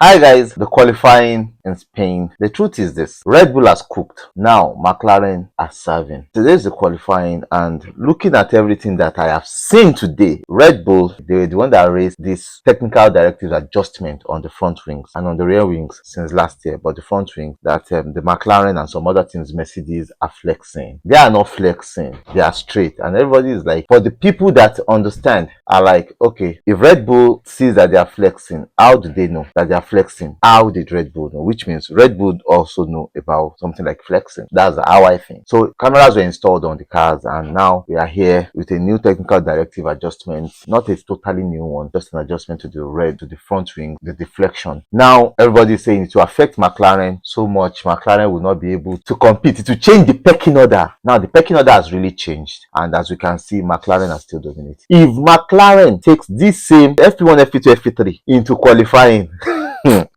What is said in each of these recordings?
Hi guys, the qualifying in Spain. The truth is this: Red Bull has cooked. Now McLaren are serving. Today's the qualifying, and looking at everything that I have seen today, Red Bull, they were the one that raised this technical directive adjustment on the front wings and on the rear wings since last year. But the front wings that the McLaren and some other teams, Mercedes, are flexing. They are not flexing. They are straight, and everybody is like, for the people that understand, are like, okay, if Red Bull sees that they are flexing, how do they know that they are flexing? How did Red Bull know? Which means Red Bull also know about something like flexing. That's how I think. So cameras were installed on the cars, and now we are here with a new technical directive adjustment, not a totally new one, just an adjustment to the front wing, the deflection. Now everybody is saying it will affect McLaren so much. McLaren will not be able to compete. It will change the pecking order. Now the pecking order has really changed, and as we can see, McLaren are still dominating. If McLaren takes this same FP1, FP2, FP3 into qualifying,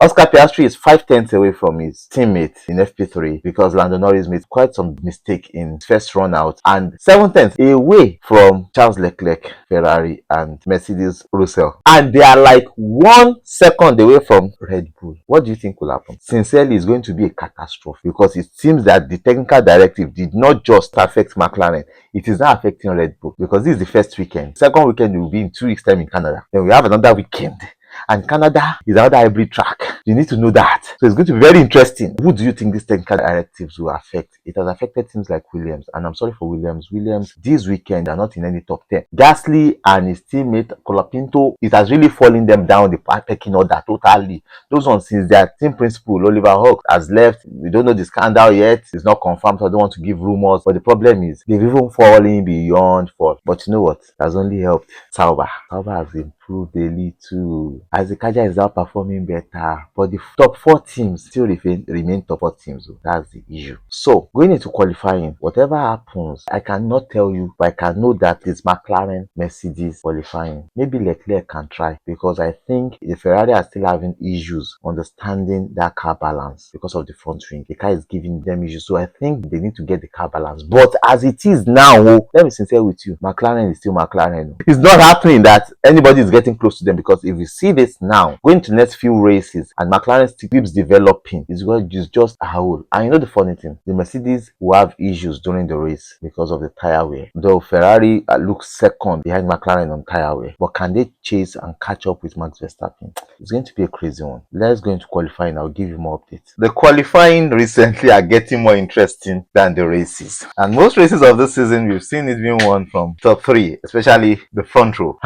Oscar Piastri is 5 tenths away from his teammate in FP3 because Lando Norris made quite some mistake in his first run out, and 7 tenths away from Charles Leclerc, Ferrari, and Mercedes Russell. And they are like 1 second away from Red Bull. What do you think will happen? Sincerely, it's going to be a catastrophe because it seems that the technical directive did not just affect McLaren, it is now affecting Red Bull because this is the first weekend. Second weekend will be in 2 weeks' time in Canada. Then we have another weekend. And Canada is another hybrid track. You need to know that. So it's going to be very interesting. Who do you think these technical directives will affect? It has affected teams like Williams. And I'm sorry for Williams. Williams, this weekend, are not in any top 10. Gasly and his teammate, Colapinto, it has really fallen them down the pecking order totally. Those ones, since their team principal, Oliver Hawk, has left. We don't know the scandal yet. It's not confirmed, so I don't want to give rumors. But the problem is, they've even fallen beyond fall. But you know what? It has only helped Sauber. Sauber has improved daily too. As the Kaja is now performing better, but the top 4 teams still remain top 4 teams. That's the issue. So going into qualifying, whatever happens, I cannot tell you, but I can know that it's McLaren, Mercedes qualifying. Maybe Leclerc can try, because I think the Ferrari are still having issues understanding that car balance because of the front wing. The car is giving them issues, so I think they need to get the car balance. But as it is now, let me be sincere with you, McLaren is still McLaren. It's not happening that anybody is getting close to them, because if you see this now, going to next few races, and McLaren still keeps developing, it's just a hole. And you know the funny thing, the Mercedes will have issues during the race because of the tire wear. Though Ferrari looks second behind McLaren on tire wear, but can they chase and catch up with Max Verstappen? It's going to be a crazy one. Let's go into qualifying. I'll give you more updates. The qualifying recently are getting more interesting than the races, and most races of this season we've seen it being won from top 3, especially the front row.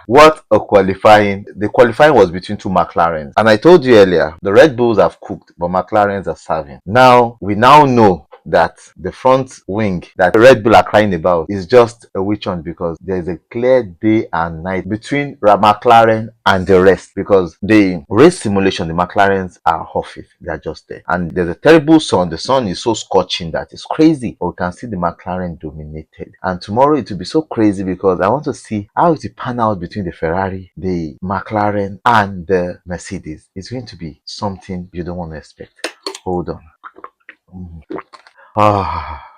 What a qualifying. The qualifying was between 2 McLarens, and I told you earlier, the Red Bulls have cooked, but McLarens are serving. Now we know that the front wing that Red Bull are crying about is just a witch hunt, because there's a clear day and night between McLaren and the rest, because the race simulation, the McLarens are off it. They are just there, and there's a terrible sun. The sun is so scorching that it's crazy, but we can see the McLaren dominated. And tomorrow it will be so crazy, because I want to see how it will pan out between the Ferrari, the McLaren, and the Mercedes. It's going to be something you don't want to expect. Hold on.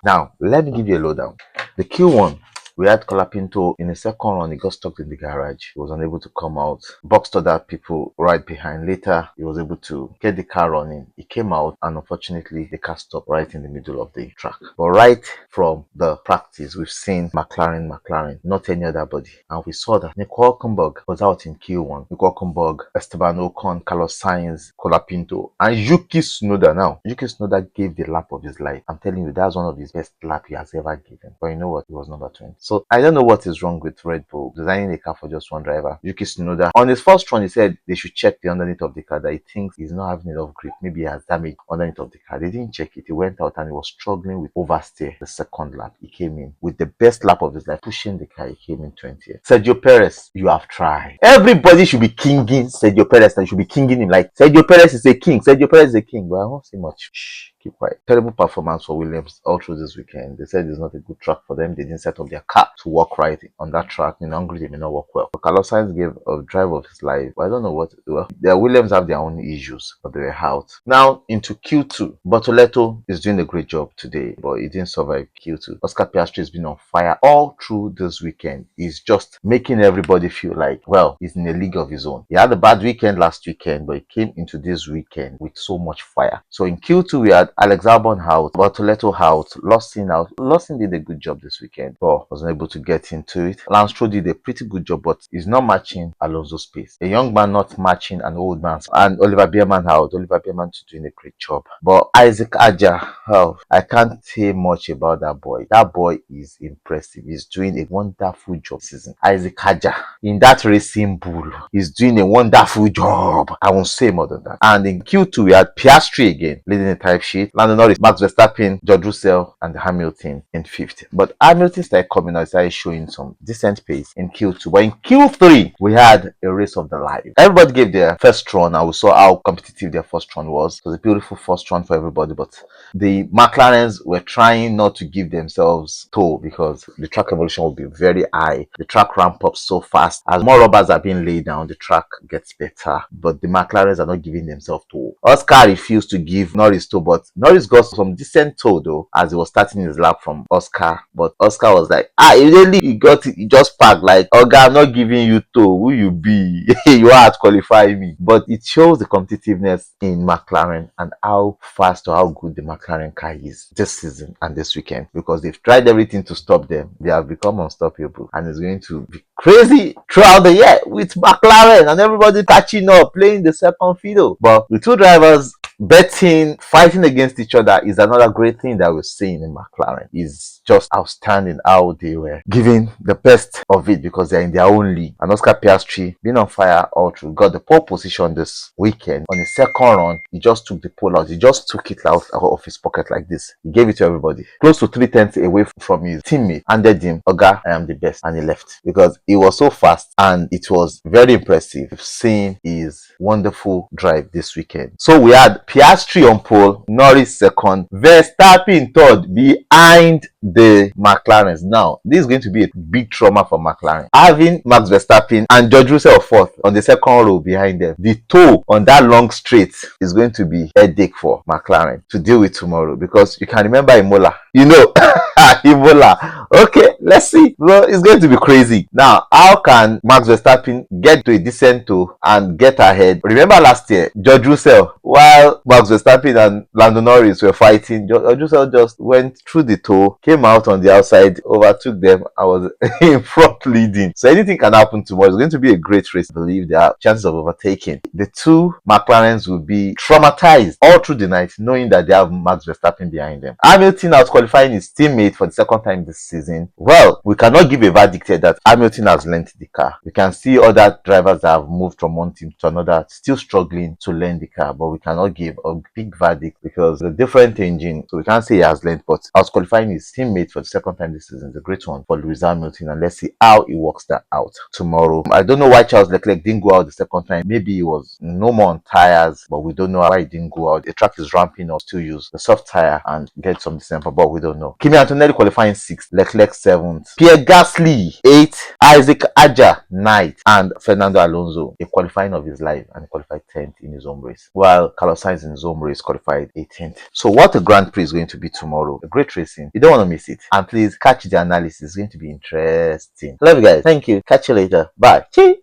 Now, let me give you a lowdown. The Q1, we had Colapinto in the second run. He got stuck in the garage. He was unable to come out. Boxed other people right behind. Later, he was able to get the car running. He came out, and unfortunately, the car stopped right in the middle of the track. But right from the practice, we've seen McLaren, not any other body. And we saw that Nico Hülkenberg was out in Q1. Nico Hülkenberg, Esteban Ocon, Carlos Sainz, Colapinto, and Yuki Tsunoda. Now, Yuki Tsunoda gave the lap of his life. I'm telling you, that's one of his best laps he has ever given. But you know what? He was number 20. So I don't know what is wrong with Red Bull designing a car for just one driver. Yuki Tsunoda, on his first run, he said they should check the underneath of the car, that he thinks he's not having enough grip. Maybe he has damage underneath of the car. They didn't check it. He went out and he was struggling with oversteer. The second lap, he came in with the best lap of his life, pushing the car. He came in 20th. Sergio Perez, you have tried. Everybody should be kinging Sergio Perez, and you should be kinging him. Like, Sergio Perez is a king. Sergio Perez is a king. But I won't say much. Shh. keep quiet. Terrible performance for Williams all through this weekend. They said it's not a good track for them. They didn't set up their car to work right on that track. In Hungary, they may not work well. Carlos Sainz gave a drive of his life. I don't know what. Well, the Williams have their own issues, but they were out. Now into Q2. Bortoleto is doing a great job today, but he didn't survive Q2. Oscar Piastri has been on fire all through this weekend. He's just making everybody feel like, well, he's in a league of his own. He had a bad weekend last weekend, but he came into this weekend with so much fire. So in Q2, we had Alex Albon out, Bortoleto out, Lawson out. Lawson did a good job this weekend, but wasn't able to get into it. Lance Stroll did a pretty good job, but he's not matching Alonso's pace. A young man not matching an old man. And Oliver Bierman out. Oliver Bierman is doing a great job. But Isaac Aja, oh, I can't say much about that boy. That boy is impressive. He's doing a wonderful job this season. Isaac Aja in that racing bull is doing a wonderful job. I won't say more than that. And in Q2, we had Piastri again leading the type sheet. Lando Norris, Max Verstappen, George Russell, and Hamilton in fifth. But Hamilton started coming out, started showing some decent pace in Q2. But in Q3, we had a race of the life. Everybody gave their first run, and we saw how competitive their first run was. It was a beautiful first run for everybody, but the McLarens were trying not to give themselves toll because the track evolution will be very high. The track ramp up so fast. As more rubbers are being laid down, the track gets better, but the McLarens are not giving themselves toll. Oscar refused to give Norris toll, but Norris got some decent toll though as he was starting his lap from Oscar. But Oscar was like, immediately he got it, he just parked like, okay, I'm not giving you toll. Who you be? You are to qualify me. But it shows the competitiveness in McLaren and how fast or how good the McLaren car is this season and this weekend, because they've tried everything to stop them. They have become unstoppable, and it's going to be crazy throughout the year with McLaren and everybody catching up, playing the second fiddle. But the two drivers betting, fighting against each other is another great thing that we're seeing in McLaren. Is just outstanding how they were giving the best of it because they're in their own league. And Oscar Piastri being on fire all through, got the pole position this weekend. On the second run, he just took the pole out. He just took it out of his pocket like this. He gave it to everybody. Close to 3 tenths away from his teammate. Handed him, Oga, I am the best. And he left because he was so fast and it was very impressive seeing his wonderful drive this weekend. So we had Piastri on pole, Norris second, Verstappen third behind the McLarens. Now, this is going to be a big trauma for McLaren. Having Max Verstappen and George Russell fourth on the second row behind them. The tow on that long straight is going to be a headache for McLaren to deal with tomorrow, because you can remember Imola. You know, Imola. Okay, let's see. Well, it's going to be crazy. Now, how can Max Verstappen get to a decent tow and get ahead? Remember last year, George Russell, while Max Verstappen and Lando Norris were fighting, George Russell just went through the tow, came out on the outside, overtook them, and was in front leading. So anything can happen tomorrow. It's going to be a great race. I believe there are chances of overtaking. The two McLarens will be traumatized all through the night, knowing that they have Max Verstappen behind them. Hamilton out qualifying his teammate for the second time this season. Well, we cannot give a verdict here that Hamilton has lent the car. We can see other drivers that have moved from one team to another still struggling to lend the car, but we cannot give a big verdict because the different engine, so we can't say he has lent. But out qualifying his teammate for the second time this season is a great one for Lewis Hamilton, and let's see how he works that out tomorrow. I don't know why Charles Leclerc didn't go out the second time. Maybe he was no more on tires, but we don't know why he didn't go out. The track is ramping up, still use the soft tire and get some December, but we don't know. Kimi Antonelli qualifying 6th, Leclerc 7th, Pierre Gasly 8th, Isaac Aja 9th, and Fernando Alonso a qualifying of his life and qualified 10th in his home race, while Carlos Sainz in his home race qualified 18th. So what a Grand Prix is going to be tomorrow. A great racing. You don't want to miss it. And please catch the analysis. It's going to be interesting. Love you guys. Thank you. Catch you later. Bye. Cheers.